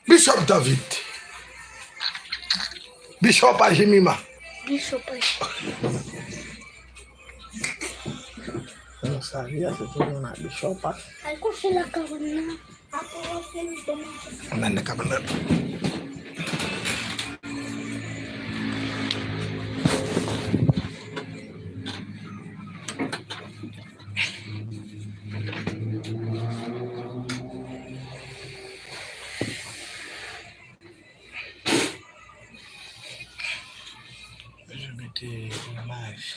Bishop David. Bishop Ahimima. Bishop Ahimima. Sabia se tudo na Bishop. Alikuwa fila kabla. Nani kabla. Je mettais l'image.